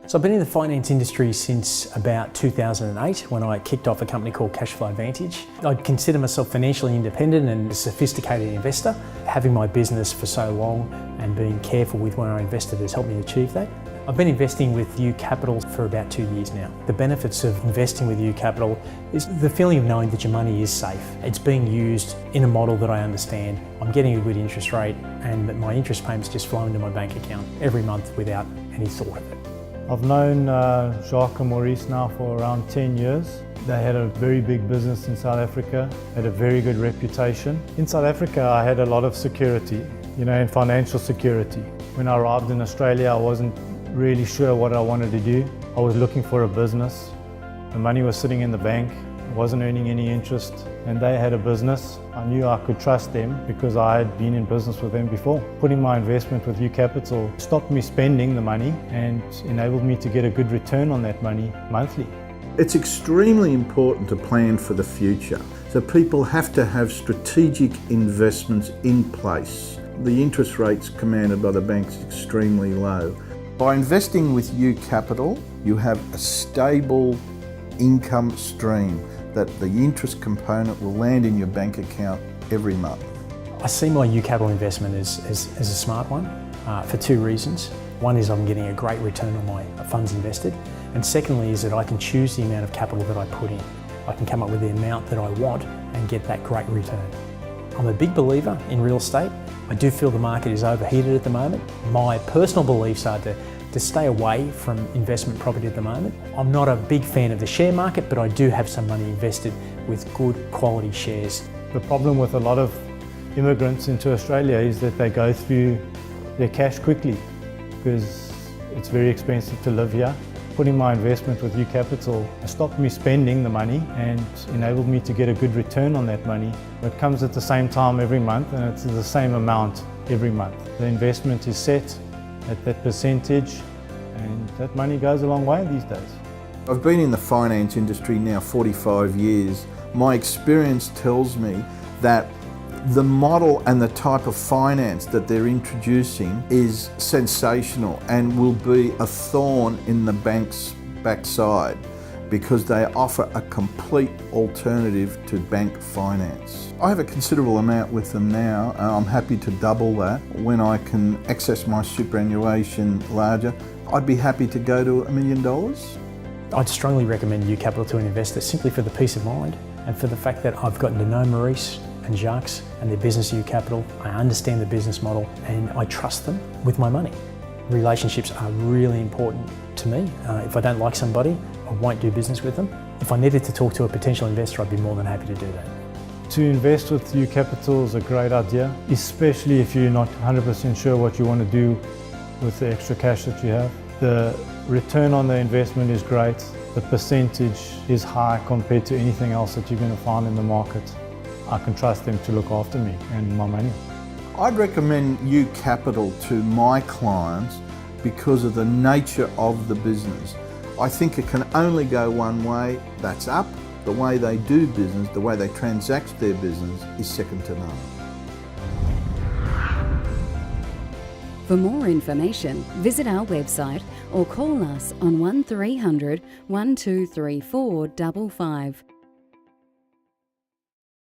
So I've been in the finance industry since about 2008 when I kicked off a company called Cashflow Advantage. I consider myself financially independent and a sophisticated investor. Having my business for so long and being careful with where I invested has helped me achieve that. I've been investing with UCapital for about 2 years now. The benefits of investing with UCapital is the feeling of knowing that your money is safe. It's being used in a model that I understand. I'm getting a good interest rate and that my interest payments just flow into my bank account every month without any thought of it. I've known Jacques and Maurice now for around 10 years. They had a very big business in South Africa, had a very good reputation. In South Africa, I had a lot of security, and financial security. When I arrived in Australia, I wasn't really sure what I wanted to do. I was looking for a business. The money was sitting in the bank, wasn't earning any interest, and they had a business. I knew I could trust them because I had been in business with them before. Putting my investment with UCapital stopped me spending the money and enabled me to get a good return on that money monthly. It's extremely important to plan for the future. So people have to have strategic investments in place. The interest rates commanded by the banks is extremely low. By investing with UCapital, you have a stable income stream that the interest component will land in your bank account every month. I see my UCapital investment as a smart one for two reasons. One is I'm getting a great return on my funds invested, and secondly is that I can choose the amount of capital that I put in. I can come up with the amount that I want and get that great return. I'm a big believer in real estate. I do feel the market is overheated at the moment. My personal beliefs are to stay away from investment property at the moment. I'm not a big fan of the share market, but I do have some money invested with good quality shares. The problem with a lot of immigrants into Australia is that they go through their cash quickly because it's very expensive to live here. Putting my investment with UCapital stopped me spending the money and enabled me to get a good return on that money. It comes at the same time every month and it's the same amount every month. The investment is set at that percentage, and that money goes a long way these days. I've been in the finance industry now 45 years. My experience tells me that the model and the type of finance that they're introducing is sensational and will be a thorn in the bank's backside because they offer a complete alternative to bank finance. I have a considerable amount with them now. I'm happy to double that. When I can access my superannuation larger, I'd be happy to go to $1 million. I'd strongly recommend UCapital to an investor simply for the peace of mind and for the fact that I've gotten to know Maurice and Jacques and their business UCapital. I understand the business model and I trust them with my money. Relationships are really important to me. If I don't like somebody, I won't do business with them. If I needed to talk to a potential investor, I'd be more than happy to do that. To invest with UCapital is a great idea, especially if you're not 100% sure what you want to do with the extra cash that you have. The return on the investment is great. The percentage is high compared to anything else that you're going to find in the market. I can trust them to look after me and my money. I'd recommend UCapital to my clients because of the nature of the business. I think it can only go one way, that's up. The way they do business, the way they transact their business is second to none. For more information, visit our website or call us on 1300 1234 55.